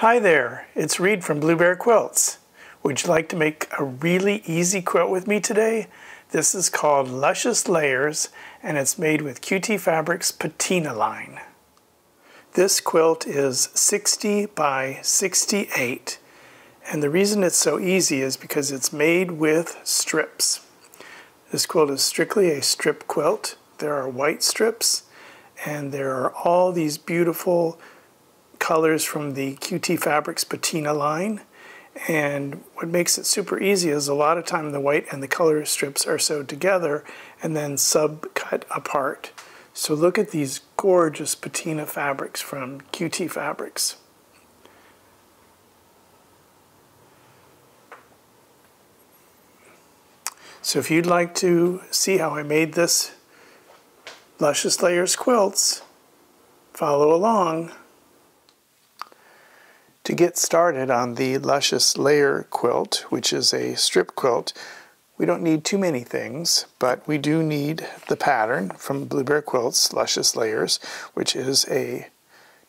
Hi there, it's Reed from Blue Bear Quilts. Would you like to make a really easy quilt with me today? This is called Lucious Layers and it's made with QT Fabrics patina line. This quilt is 60 by 68 and the reason it's so easy is because it's made with strips. This quilt is strictly a strip quilt. There are white strips and there are all these beautiful colors from the QT Fabrics patina line, and what makes it super easy is a lot of time the white and the color strips are sewed together and then sub-cut apart. So look at these gorgeous patina fabrics from QT Fabrics. So if you'd like to see how I made this Lucious Layers quilts, follow along. To get started on the Lucious Layer quilt, which is a strip quilt, we don't need too many things, but we do need the pattern from Blue Bear Quilts, Lucious Layers, which is a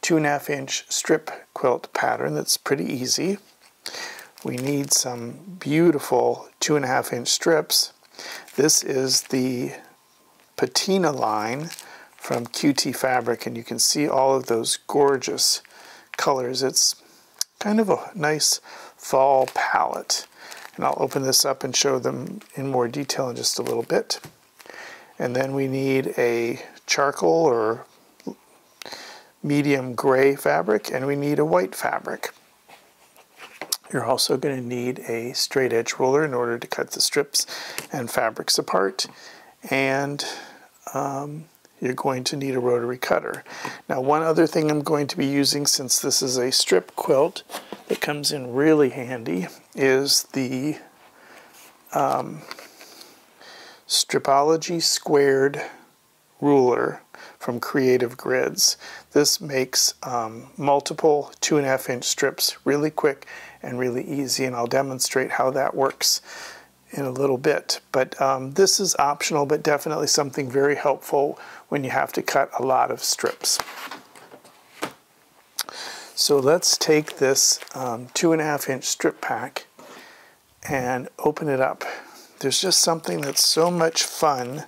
2.5 inch strip quilt pattern that's pretty easy. We need some beautiful 2.5 inch strips. This is the patina line from QT Fabric, and you can see all of those gorgeous colors. It's kind of a nice fall palette, and I'll open this up and show them in more detail in just a little bit. And then we need a charcoal or medium gray fabric, and we need a white fabric. You're also going to need a straight edge ruler in order to cut the strips and fabrics apart, and you're going to need a rotary cutter. Now, one other thing I'm going to be using, since this is a strip quilt that comes in really handy, is the Stripology Squared ruler from Creative Grids. This makes multiple 2.5 inch strips really quick and really easy, and I'll demonstrate how that works in a little bit. But this is optional, but definitely something very helpful when you have to cut a lot of strips. So let's take this 2.5 inch strip pack and open it up. There's just something that's so much fun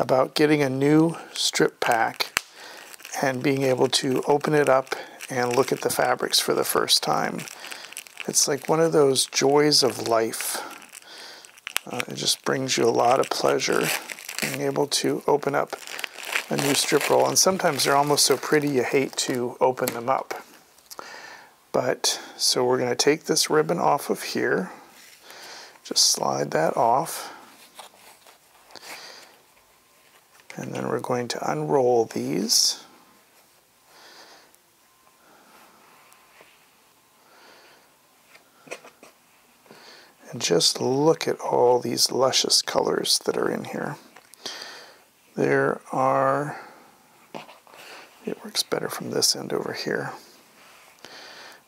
about getting a new strip pack and being able to open it up and look at the fabrics for the first time. It's like one of those joys of life. It just brings you a lot of pleasure being able to open up a new strip roll, and sometimes they're almost so pretty you hate to open them up. But so we're going to take this ribbon off of here, just slide that off, and then we're going to unroll these. And just look at all these luscious colors that are in here. There are, it works better from this end over here.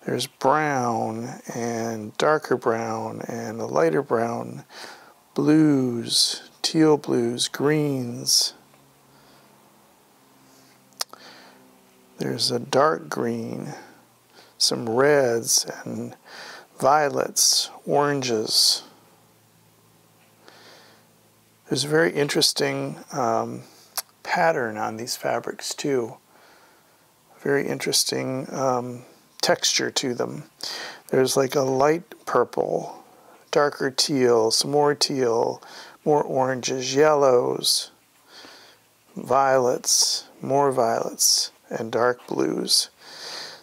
There's brown and darker brown and a lighter brown, blues, teal blues, greens. There's a dark green, some reds and violets, oranges. There's a very interesting pattern on these fabrics too. Very interesting texture to them. There's like a light purple, darker teal, some more teal, more oranges, yellows, violets, more violets, and dark blues.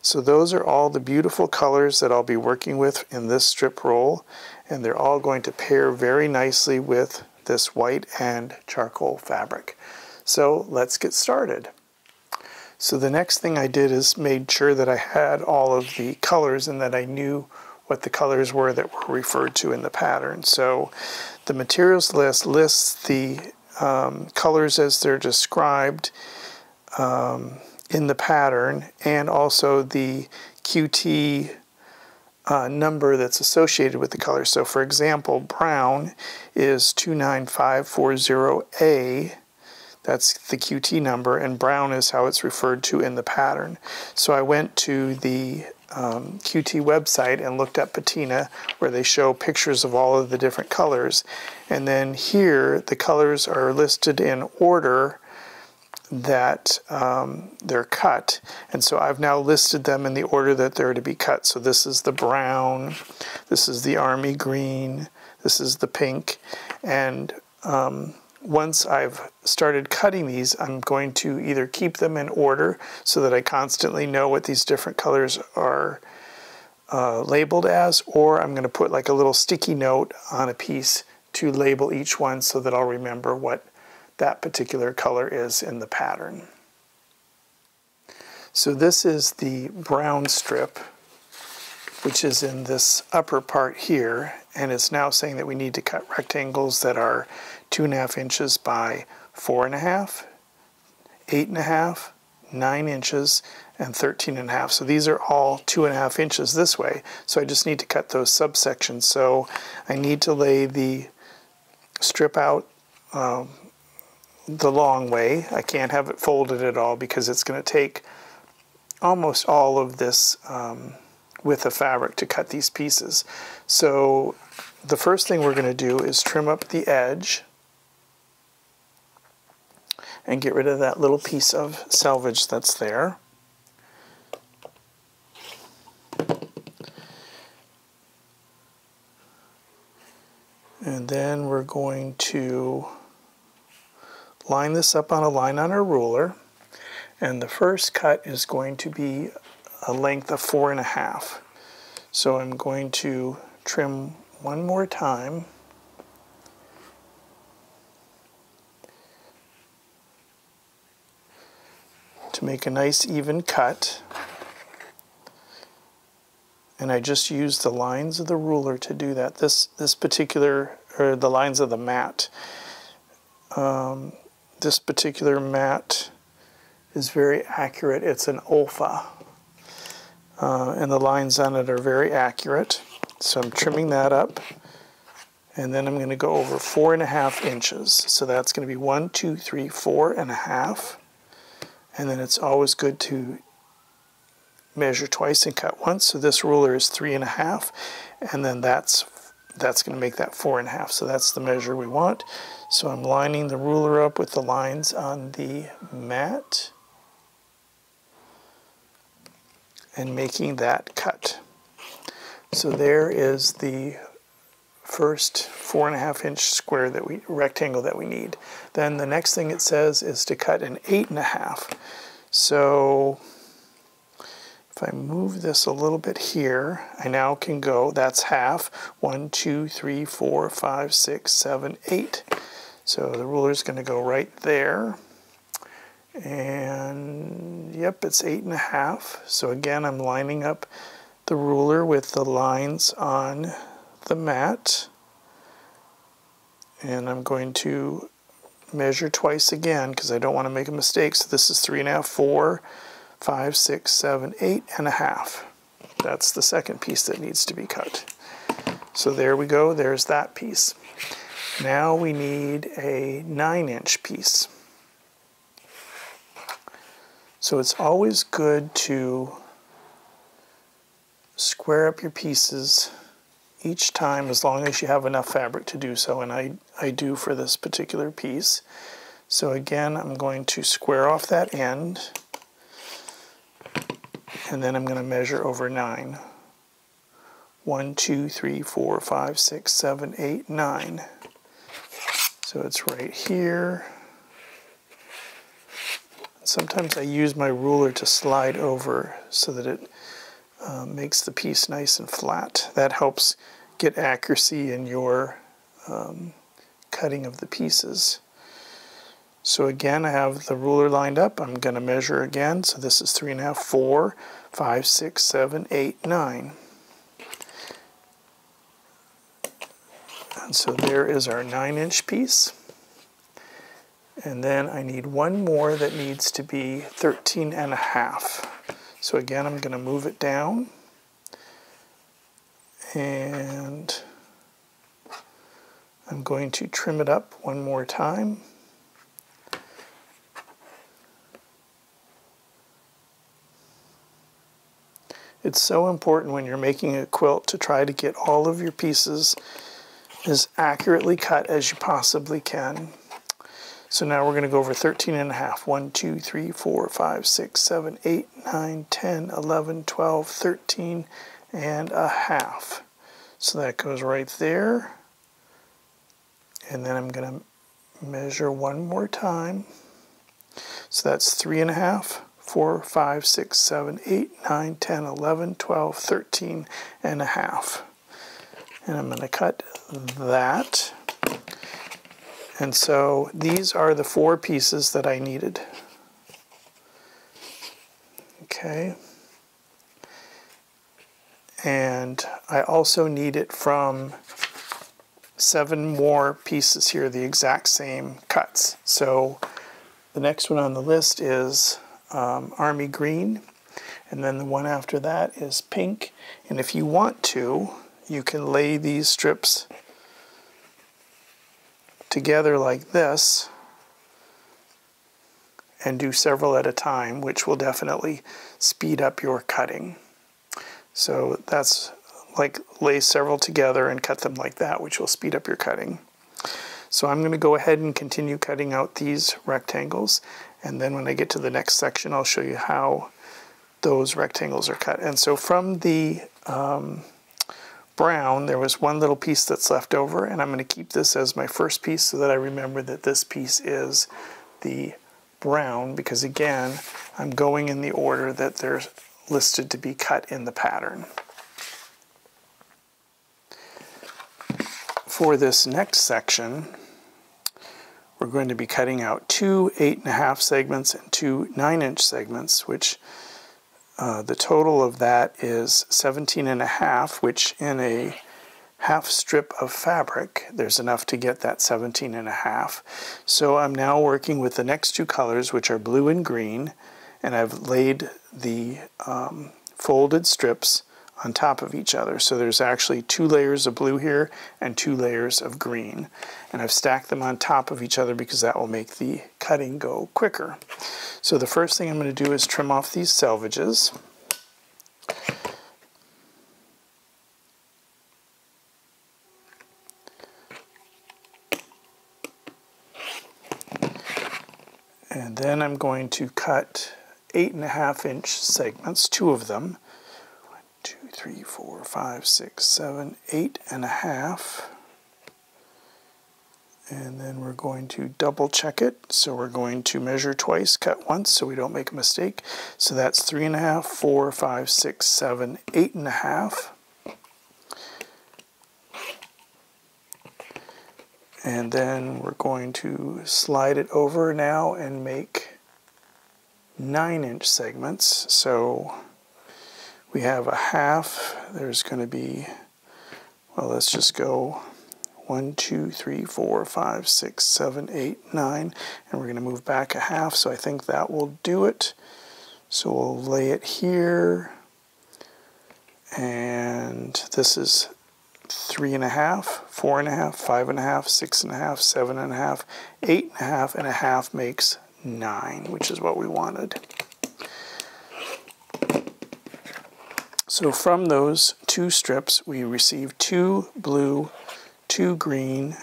So those are all the beautiful colors that I'll be working with in this strip roll, and they're all going to pair very nicely with this white and charcoal fabric. So let's get started. So the next thing I did is made sure that I had all of the colors and that I knew what the colors were that were referred to in the pattern. So the materials list lists the colors as they're described in the pattern, and also the QT number that's associated with the color. So for example, brown is 29540A. That's the QT number, and brown is how it's referred to in the pattern. So I went to the QT website and looked up patina, where they show pictures of all of the different colors. And then here, the colors are listed in order that they're cut. And so I've now listed them in the order that they're to be cut. So this is the brown, this is the army green, this is the pink. And once I've started cutting these, I'm going to either keep them in order so that I constantly know what these different colors are labeled as, or I'm going to put like a little sticky note on a piece to label each one so that I'll remember what that particular color is in the pattern. So this is the brown strip, which is in this upper part here, and it's now saying that we need to cut rectangles that are 2.5 inches by 4.5, 8.5, 9 inches, and 13.5. So these are all 2.5 inches this way. So I just need to cut those subsections. So I need to lay the strip out the long way. I can't have it folded at all because it's going to take almost all of this width of fabric to cut these pieces. So the first thing we're going to do is trim up the edge and get rid of that little piece of selvage that's there. And then we're going to line this up on a line on our ruler. And the first cut is going to be a length of 4.5. So I'm going to trim one more time. To make a nice even cut. And I just used the lines of the ruler to do that. This particular, or the lines of the mat. This particular mat is very accurate. It's an Olfa. And the lines on it are very accurate. So I'm trimming that up. And then I'm going to go over 4.5 inches. So that's going to be 1, 2, 3, 4.5. And then it's always good to measure twice and cut once. So this ruler is 3.5, and then that's going to make that 4.5. So that's the measure we want. So I'm lining the ruler up with the lines on the mat and making that cut. So there is the first 4.5 inch square rectangle that we need. Then the next thing it says is to cut an 8.5. So if I move this a little bit here, I now can go, that's half, 1, 2, 3, 4, 5, 6, 7, 8. So the ruler is going to go right there. And yep, it's 8.5. So again, I'm lining up the ruler with the lines on the mat. And I'm going to measure twice again because I don't want to make a mistake. So this is 3.5, 4, 5, 6, 7, 8.5. That's the second piece that needs to be cut. So there we go, there's that piece. Now we need a 9-inch piece. So it's always good to square up your pieces each time as long as you have enough fabric to do so, and I do for this particular piece. So again, I'm going to square off that end, and then I'm going to measure over 9. 1, 2, 3, 4, 5, 6, 7, 8, 9. So it's right here. Sometimes I use my ruler to slide over so that it makes the piece nice and flat. That helps get accuracy in your cutting of the pieces. So again, I have the ruler lined up. I'm going to measure again. So this is 3.5, 4, 5, 6, 7, 8, 9. And so there is our 9-inch piece. And then I need one more that needs to be 13.5. So again, I'm going to move it down. And I'm going to trim it up one more time. It's so important when you're making a quilt to try to get all of your pieces as accurately cut as you possibly can. So now we're going to go over 13 and a half. 1, 2, 3, 4, 5, 6, 7, 8, 9, 10, 11, 12, 13 and a half. So that goes right there. And then I'm going to measure one more time. So that's 3 and a half, 4, 5, 6, 7, 8, 9, 10, 11, 12, 13 and a half. And I'm going to cut that. And so these are the 4 pieces that I needed. Okay. And I also need it from 7 more pieces here, the exact same cuts. So the next one on the list is Army Green, and then the one after that is Pink. And if you want to, you can lay these strips together like this and do several at a time, which will definitely speed up your cutting. So that's like lay several together and cut them like that, which will speed up your cutting. So I'm going to go ahead and continue cutting out these rectangles, and then when I get to the next section I'll show you how those rectangles are cut. And so from the brown, there was one little piece that's left over, and I'm going to keep this as my first piece so that I remember that this piece is the brown, because again, I'm going in the order that they're listed to be cut in the pattern. For this next section, we're going to be cutting out 2 8.5 segments and 2 9-inch segments, which the total of that is 17.5, which in a half strip of fabric, there's enough to get that 17.5. So I'm now working with the next 2 colors, which are blue and green, and I've laid the folded strips on top of each other. So there's actually 2 layers of blue here and 2 layers of green. And I've stacked them on top of each other because that will make the cutting go quicker. So the first thing I'm going to do is trim off these selvages. And then I'm going to cut 8.5-inch segments, 2 of them. 1, 2, 3, 4, 5, 6, 7, 8.5. And then we're going to double check it. So we're going to measure twice, cut once, so we don't make a mistake. So that's 3.5, 4, 5, 6, 7, 8.5. And then we're going to slide it over now and make 9-inch segments. So we have a half. There's going to be, well, let's just go 1, 2, 3, 4, 5, 6, 7, 8, 9. And we're going to move back a half, so I think that will do it. So we'll lay it here. And this is 3.5, 4.5, 5.5, 6.5, 7.5, 8.5, and a half makes 9, which is what we wanted. So from those 2 strips, we received 2 blue, 2 green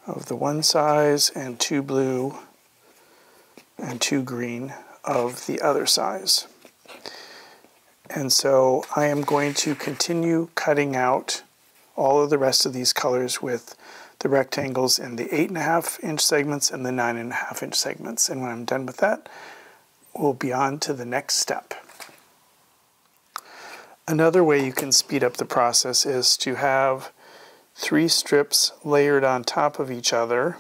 of the one size, and 2 blue and 2 green of the other size. And so I am going to continue cutting out all of the rest of these colors with the rectangles in the 8.5-inch segments and the 9.5-inch segments. And when I'm done with that, we'll be on to the next step. Another way you can speed up the process is to have 3 strips layered on top of each other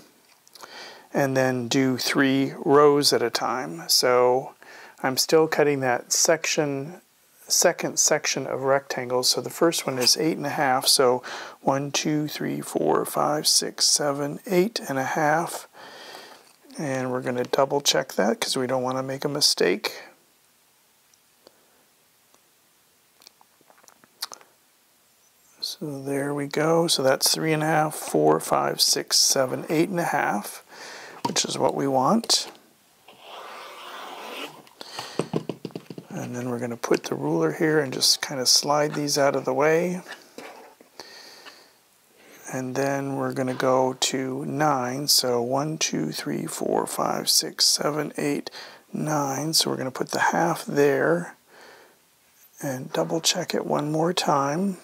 and then do 3 rows at a time. So I'm still cutting that second section of rectangles. So the first one is 8.5. So 1, 2, 3, 4, 5, 6, 7, 8.5. And we're going to double check that because we don't want to make a mistake. So there we go. So that's 3.5, 4, 5, 6, 7, 8.5, which is what we want. And then we're going to put the ruler here and just kind of slide these out of the way. And then we're going to go to 9. So 1, 2, 3, 4, 5, 6, 7, 8, 9. So we're going to put the half there and double check it one more time.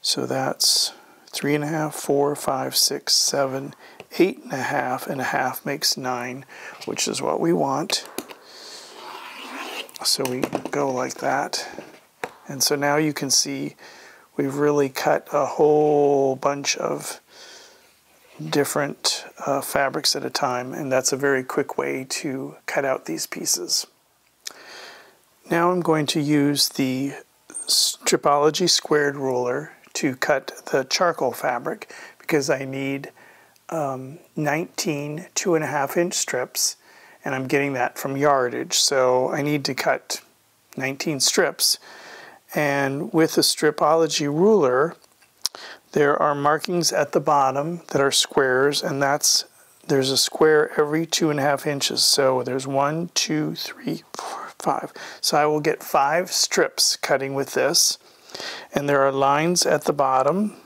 So that's 3.5, 4, 5, 6, 7, 8.5, and a half makes 9, which is what we want. So we go like that. And so now you can see we've really cut a whole bunch of different fabrics at a time, and that's a very quick way to cut out these pieces. Now I'm going to use the Stripology squared ruler to cut the charcoal fabric because I need 19 2.5-inch strips, and I'm getting that from yardage, so I need to cut 19 strips. And with the Stripology ruler, there are markings at the bottom that are squares, and there's a square every 2.5 inches. So there's 1, 2, 3, 4, 5. So I will get 5 strips cutting with this. And there are lines at the bottom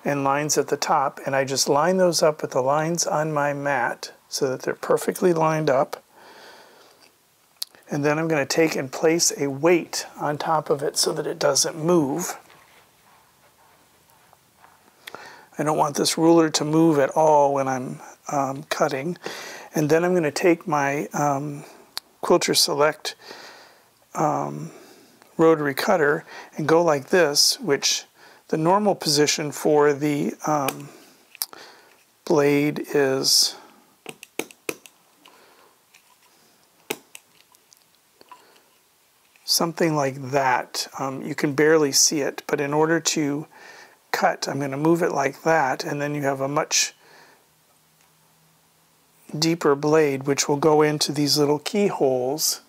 and lines at the top, and I just line those up with the lines on my mat so that they're perfectly lined up. And then I'm going to take and place a weight on top of it so that it doesn't move. I don't want this ruler to move at all when I'm cutting. And then I'm going to take my Quilter Select rotary cutter and go like this, which the normal position for the blade is something like that. You can barely see it, but in order to cut, I'm going to move it like that, and then you have a much deeper blade which will go into these little keyholes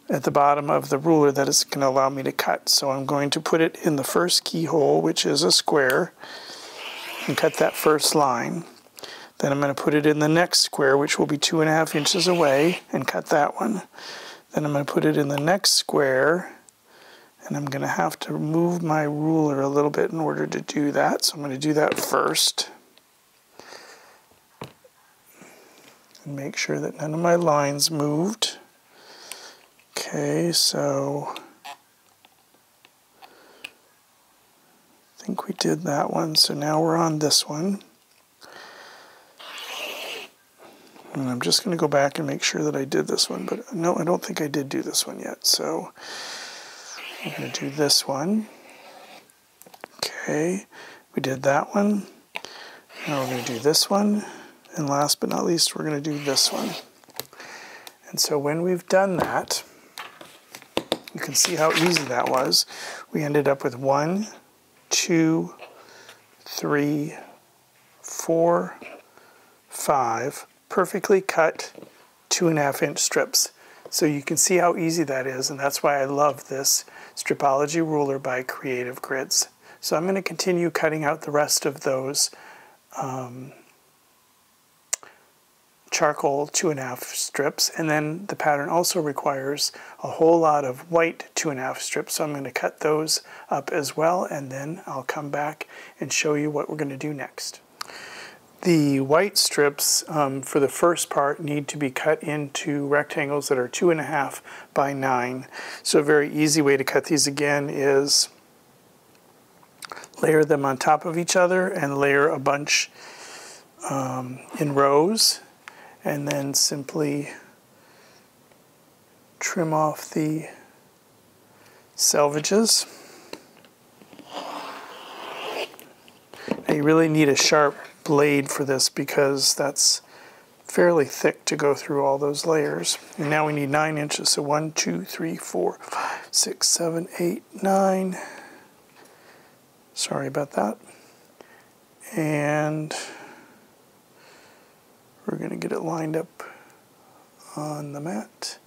at the bottom of the ruler that is going to allow me to cut. So I'm going to put it in the first keyhole, which is a square, and cut that first line. Then I'm going to put it in the next square, which will be 2.5 inches away, and cut that one. Then I'm going to put it in the next square, and I'm going to have to move my ruler a little bit in order to do that. So I'm going to do that first. And make sure that none of my lines moved. Okay, so I think we did that one. So now we're on this one. And I'm just going to go back and make sure that I did this one. But no, I don't think I did do this one yet. So I'm going to do this one. Okay, we did that one. Now we're going to do this one. And last but not least, we're going to do this one. And so when we've done that, you can see how easy that was. We ended up with 1, 2, 3, 4, 5 perfectly cut 2.5-inch strips. So you can see how easy that is, and that's why I love this Stripology ruler by Creative Grids. So I'm going to continue cutting out the rest of those charcoal 2.5 strips, and then the pattern also requires a whole lot of white 2.5 strips, so I'm going to cut those up as well, and then I'll come back and show you what we're going to do next. The white strips for the first part need to be cut into rectangles that are 2.5 by 9. So a very easy way to cut these again is layer them on top of each other and layer a bunch in rows, and then simply trim off the selvages. Now you really need a sharp blade for this because that's fairly thick to go through all those layers. And now we need 9 inches, so 1, 2, 3, 4, 5, 6, 7, 8, 9. Sorry about that. And we're going to get it lined up on the mat.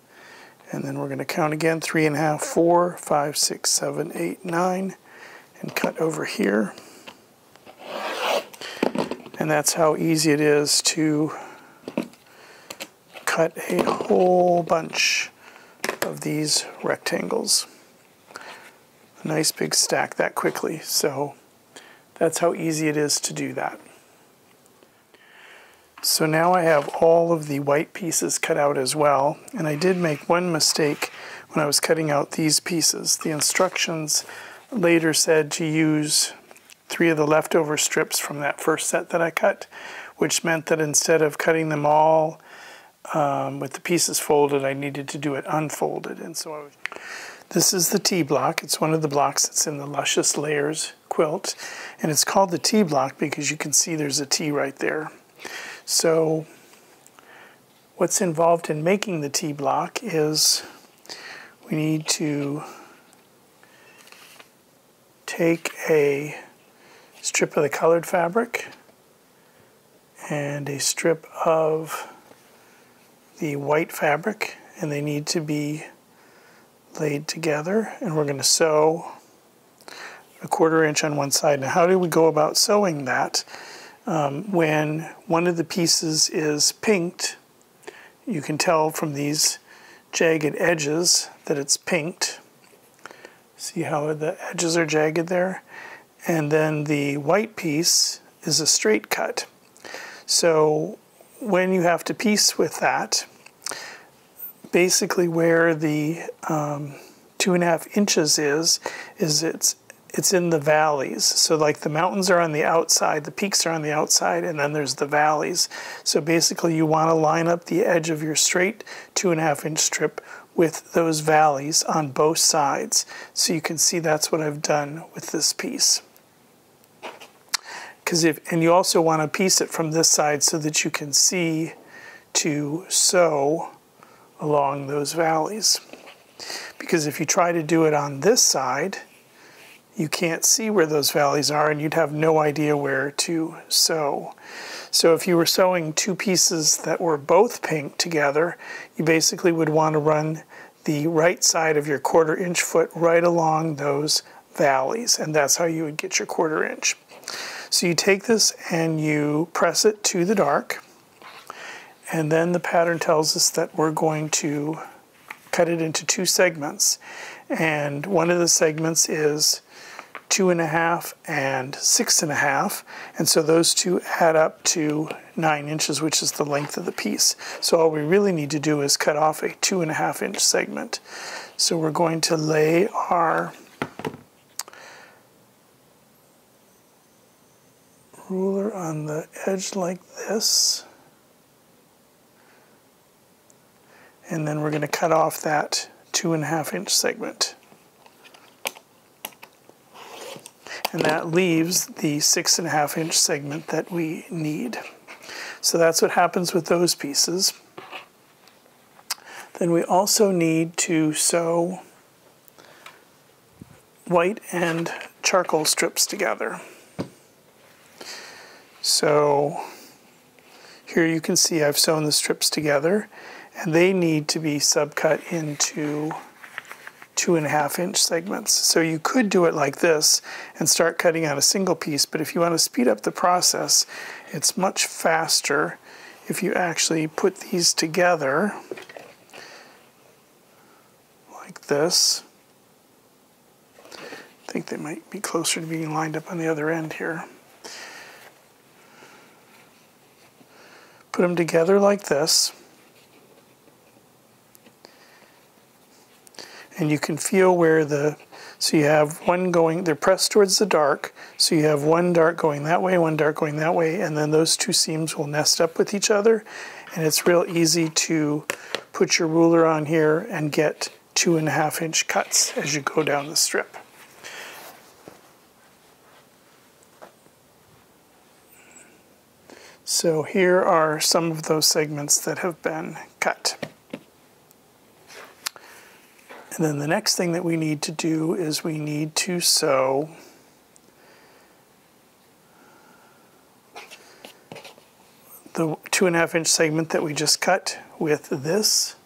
And then we're going to count again, 3.5, 4, 5, 6, 7, 8, 9, and cut over here. And that's how easy it is to cut a whole bunch of these rectangles. A nice big stack that quickly, so that's how easy it is to do that. So now I have all of the white pieces cut out as well, and I did make one mistake when I was cutting out these pieces. The instructions later said to use 3 of the leftover strips from that first set that I cut, which meant that instead of cutting them all with the pieces folded, I needed to do it unfolded. And so this is the T block. It's one of the blocks that's in the Lucious Layers quilt, and it's called the T block because you can see there's a T right there. So what's involved in making the T block is we need to take a strip of the colored fabric and a strip of the white fabric, and they need to be laid together, and we're going to sew a 1/4 inch on one side. Now, how do we go about sewing that? When one of the pieces is pinked, you can tell from these jagged edges that it's pinked. See how the edges are jagged there? And then the white piece is a straight cut. So when you have to piece with that, basically where the 2.5 inches is it's in the valleys. So like the mountains are on the outside, the peaks are on the outside, and then there's the valleys. So basically you want to line up the edge of your straight 2.5 inch strip with those valleys on both sides. So you can see that's what I've done with this piece. And you also want to piece it from this side so that you can see to sew along those valleys. Because if you try to do it on this side, you can't see where those valleys are and you'd have no idea where to sew. So if you were sewing 2 pieces that were both pink together, you basically would want to run the right side of your 1/4 inch foot right along those valleys, and that's how you would get your 1/4 inch. So you take this and you press it to the dark, and then the pattern tells us that we're going to cut it into 2 segments, and one of the segments is 2.5 and 6.5, and so those two add up to 9 inches, which is the length of the piece. So all we really need to do is cut off a 2.5 inch segment. So we're going to lay our ruler on the edge like this, and then we're going to cut off that 2.5 inch segment. And that leaves the 6.5 inch segment that we need. So that's what happens with those pieces. Then we also need to sew white and charcoal strips together. So here you can see I've sewn the strips together, and they need to be subcut into 2.5 inch segments. So you could do it like this and start cutting out a single piece, but if you want to speed up the process, it's much faster if you actually put these together like this. I think they might be closer to being lined up on the other end here. Put them together like this. And you can feel where so you have one going, they're pressed towards the dark, so you have one dark going that way, one dark going that way, and then those 2 seams will nest up with each other, and it's real easy to put your ruler on here and get 2.5 inch cuts as you go down the strip. So here are some of those segments that have been cut. And then the next thing that we need to do is we need to sew the 2.5 inch segment that we just cut with this.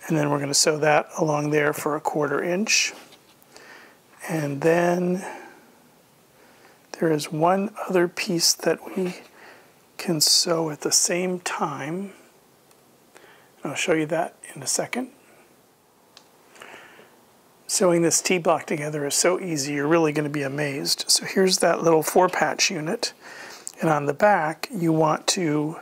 And then we're going to sew that along there for 1/4 inch. And then there is one other piece that we can sew at the same time. I'll show you that in a second. Sewing this T-block together is so easy, you're really going to be amazed. So here's that little 4-patch unit, and on the back you want to,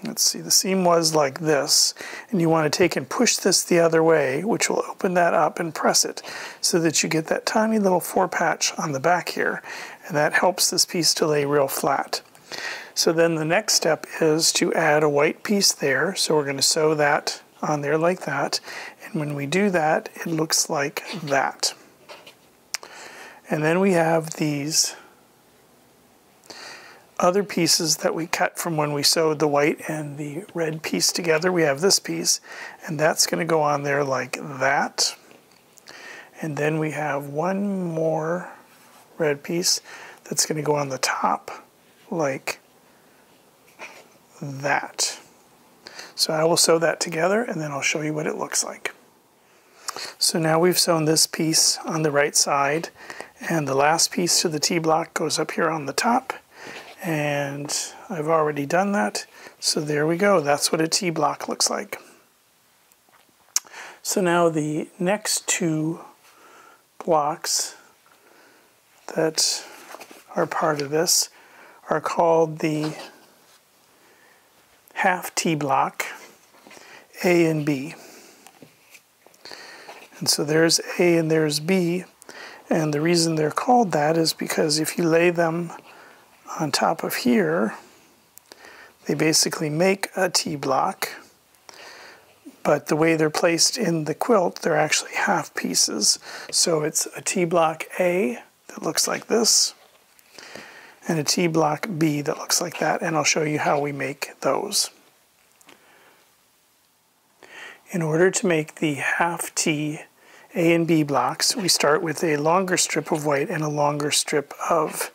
let's see, the seam was like this, and you want to take and push this the other way, which will open that up and press it so that you get that tiny little 4-patch on the back here, and that helps this piece to lay real flat. So then the next step is to add a white piece there, so we're going to sew that on there like that, and when we do that it looks like that. And then we have these other pieces that we cut from when we sewed the white and the red piece together. We have this piece, and that's going to go on there like that. And then we have one more red piece that's going to go on the top like that. So I will sew that together and then I'll show you what it looks like. So now we've sewn this piece on the right side, and the last piece to the T-block goes up here on the top, and I've already done that. So there we go, that's what a T-block looks like. So now the next two blocks that are part of this are called the half T-block, A and B. And so there's A and there's B, and the reason they're called that is because if you lay them on top of here, they basically make a T-block, but the way they're placed in the quilt, they're actually half pieces. So it's a T-block A that looks like this, and a T-block B that looks like that, and I'll show you how we make those. In order to make the half T A and B blocks, we start with a longer strip of white and a longer strip of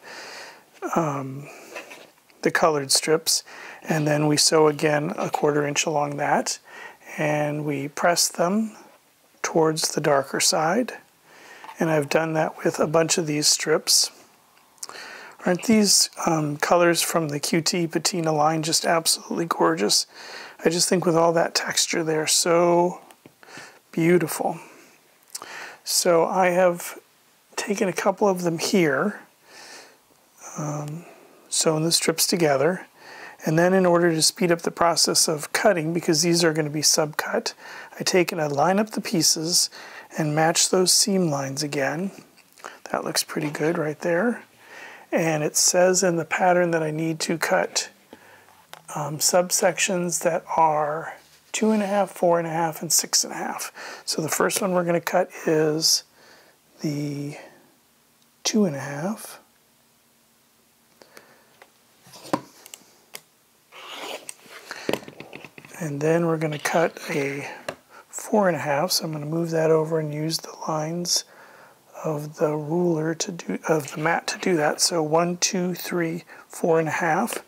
the colored strips, and then we sew again a 1/4 inch along that, and we press them towards the darker side, and I've done that with a bunch of these strips. Aren't these colors from the QT patina line just absolutely gorgeous? I just think with all that texture they're so beautiful. So I have taken a couple of them here, sewn the strips together, and then in order to speed up the process of cutting, because these are going to be subcut, I take and I line up the pieces and match those seam lines again. That looks pretty good right there. And it says in the pattern that I need to cut subsections that are 2.5, 4.5, and 6.5. So the first one we're going to cut is the 2.5. And then we're going to cut a 4.5. So I'm going to move that over and use the lines of the ruler to do, of the mat to do that. So 1, 2, 3, 4.5.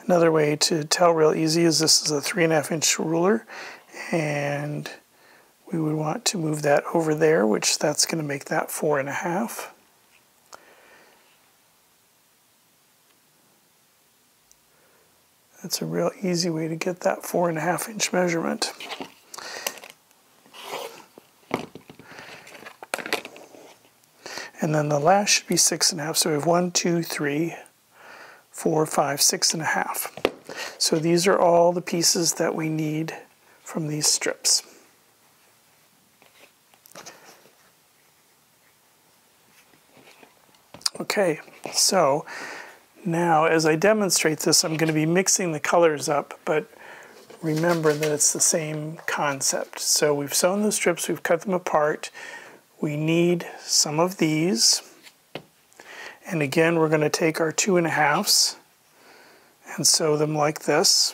Another way to tell real easy is this is a 3.5 inch ruler, and we would want to move that over there, which that's going to make that 4.5. That's a real easy way to get that 4.5 inch measurement. And then the last should be 6.5. So we have 1, 2, 3, 4, 5, 6.5. So these are all the pieces that we need from these strips. Okay, so now as I demonstrate this, I'm going to be mixing the colors up, but remember that it's the same concept. So we've sewn the strips, we've cut them apart. We need some of these, and again we're going to take our 2.5s and sew them like this.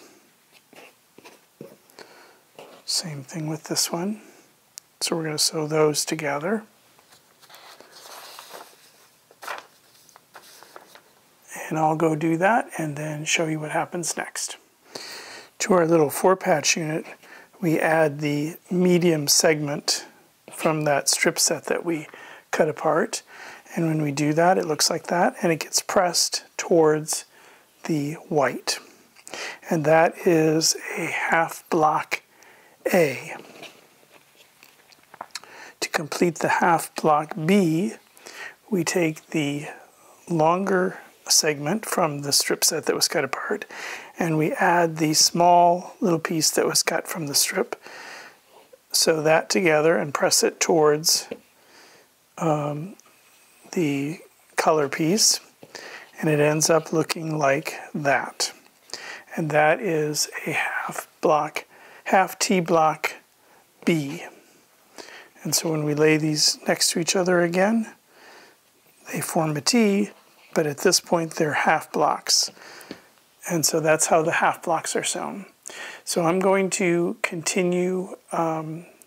Same thing with this one. So we're going to sew those together. And I'll go do that and then show you what happens next. To our little 4-patch unit, we add the medium segment from that strip set that we cut apart, and when we do that it looks like that, and it gets pressed towards the white. And that is a half block A. To complete the half block B, we take the longer segment from the strip set that was cut apart, and we add the small little piece that was cut from the strip. Sew that together and press it towards the color piece, and it ends up looking like that. And that is a half T block B. And so when we lay these next to each other again, they form a T, but at this point they're half blocks. And so that's how the half blocks are sewn. So I'm going to continue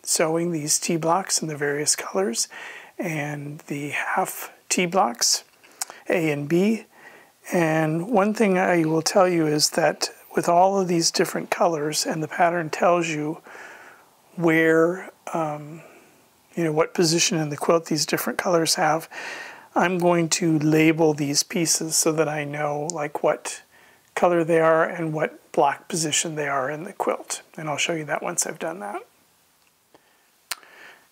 sewing these T blocks in the various colors and the half T blocks, A and B. And one thing I will tell you is that with all of these different colors, and the pattern tells you where, what position in the quilt these different colors have, I'm going to label these pieces so that I know like what color they are and what block position they are in the quilt. And I'll show you that once I've done that.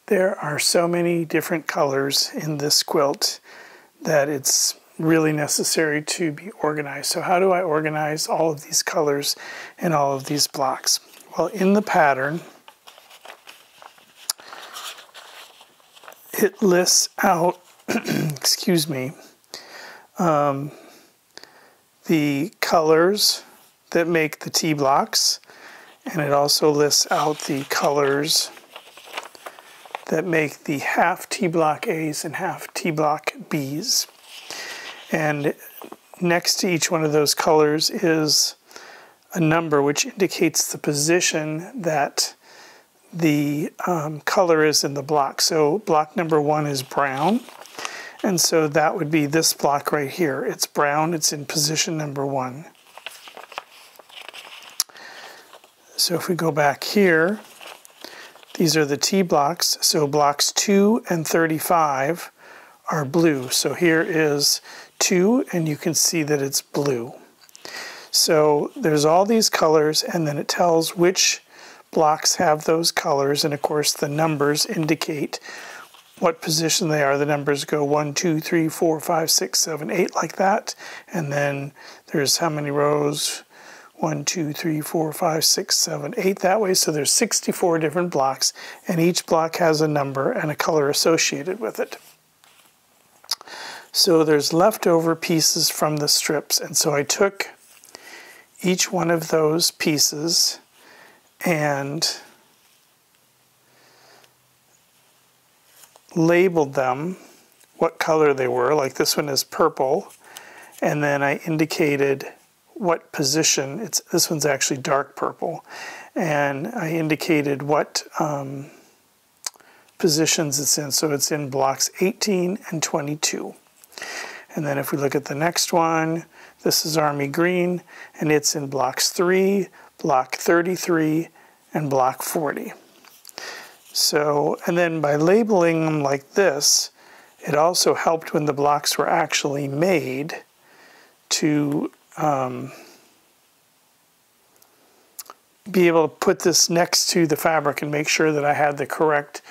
There are so many different colors in this quilt that it's really necessary to be organized. So how do I organize all of these colors and all of these blocks? Well, in the pattern, it lists out, excuse me, the colors that make the T blocks, and it also lists out the colors that make the half T block A's and half T block B's. And next to each one of those colors is a number which indicates the position that the color is in the block. So block number 1 is brown, and so that would be this block right here. It's brown, it's in position number 1. So if we go back here, these are the T blocks. So blocks 2 and 35 are blue. So here is 2, and you can see that it's blue. So there's all these colors, and then it tells which blocks have those colors, and of course the numbers indicate what position they are. The numbers go 1, 2, 3, 4, 5, 6, 7, 8 like that, and then there's how many rows? 1, 2, 3, 4, 5, 6, 7, 8 that way. So there's 64 different blocks, and each block has a number and a color associated with it. So there's leftover pieces from the strips, and so I took each one of those pieces and labeled them what color they were. Like this one is purple, and then I indicated what position. This one's actually dark purple, and I indicated what positions it's in. So it's in blocks 18 and 22. And then if we look at the next one, this is Army Green, and it's in blocks 3, block 33, and block 40. So, and then by labeling them like this, it also helped when the blocks were actually made to be able to put this next to the fabric and make sure that I had the correct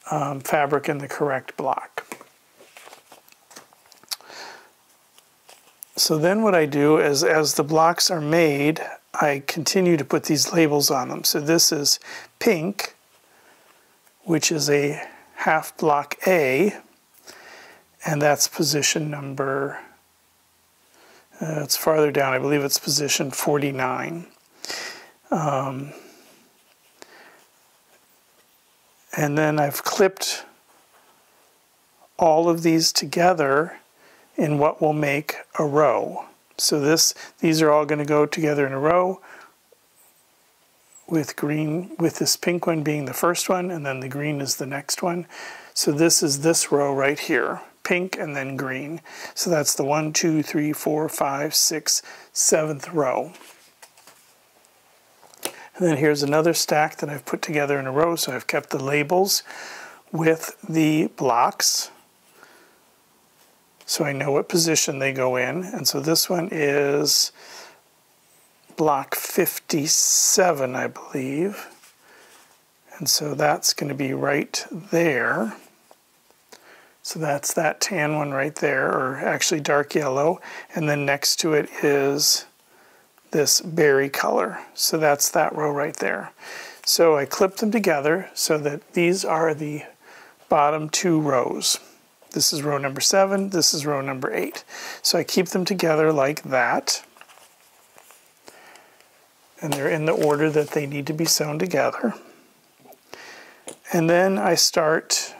fabric in the correct block. So then what I do is, as the blocks are made, I continue to put these labels on them. So this is pink, which is a half block A, and that's position number, it's farther down, I believe it's position 49. And then I've clipped all of these together in what will make a row. So these are all going to go together in a row, with green, with this pink one being the first one, and then the green is the next one. So this is this row right here, pink and then green. So that's the 1, 2, 3, 4, 5, 6, 7th row. And then here's another stack that I've put together in a row. So I've kept the labels with the blocks, so I know what position they go in. And so this one is block 57, I believe. And so that's going to be right there. So that's that tan one right there, or actually dark yellow. And then next to it is this berry color. So that's that row right there. So I clip them together so that these are the bottom two rows. This is row number 7, this is row number 8. So I keep them together like that. And they're in the order that they need to be sewn together. And then I start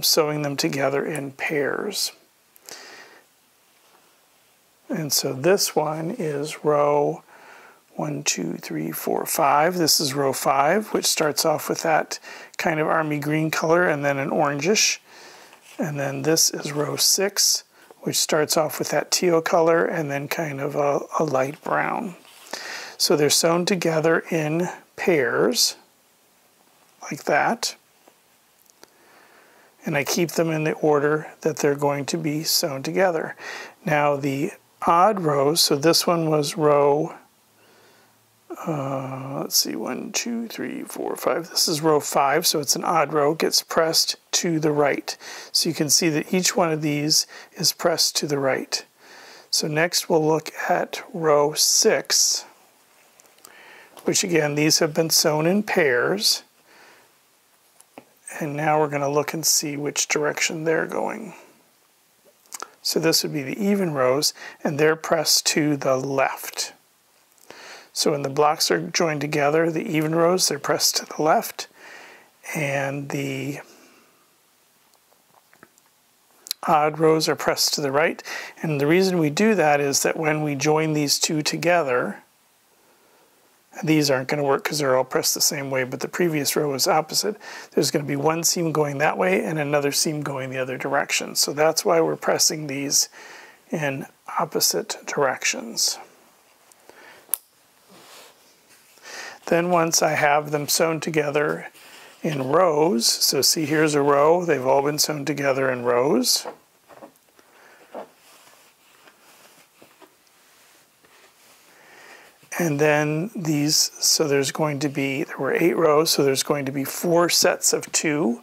sewing them together in pairs. And so this one is row 1, 2, 3, 4, 5. This is row 5, which starts off with that kind of army green color and then an orangish. And then this is row 6, which starts off with that teal color and then kind of a light brown. So they're sewn together in pairs, like that. And I keep them in the order that they're going to be sewn together. Now the odd rows, so this one was row, let's see, 1, 2, 3, 4, 5. This is row 5, so it's an odd row, gets pressed to the right. So you can see that each one of these is pressed to the right. So next we'll look at row 6, which again, these have been sewn in pairs. And now we're going to look and see which direction they're going. So this would be the even rows, and they're pressed to the left. So when the blocks are joined together, the even rows, they're pressed to the left, and the odd rows are pressed to the right. And the reason we do that is that when we join these two together, these aren't going to work because they're all pressed the same way, but the previous row is opposite. There's going to be one seam going that way and another seam going the other direction. So that's why we're pressing these in opposite directions. Then once I have them sewn together in rows, so see here's a row, they've all been sewn together in rows. And then these, so there's going to be, there were 8 rows, so there's going to be 4 sets of 2.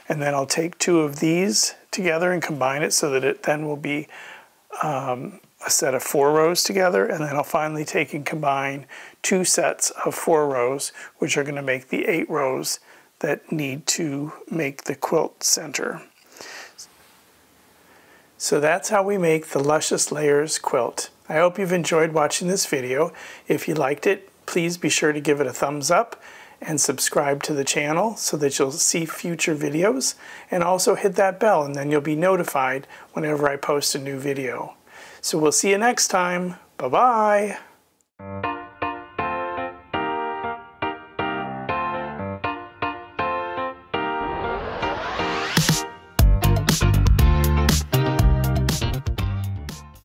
And then I'll take 2 of these together and combine it so that it then will be a set of 4 rows together. And then I'll finally take and combine 2 sets of 4 rows, which are going to make the 8 rows that need to make the quilt center. So that's how we make the Lucious Layers quilt. I hope you've enjoyed watching this video. If you liked it, please be sure to give it a thumbs up and subscribe to the channel so that you'll see future videos, and also hit that bell and then you'll be notified whenever I post a new video. So we'll see you next time. Bye-bye.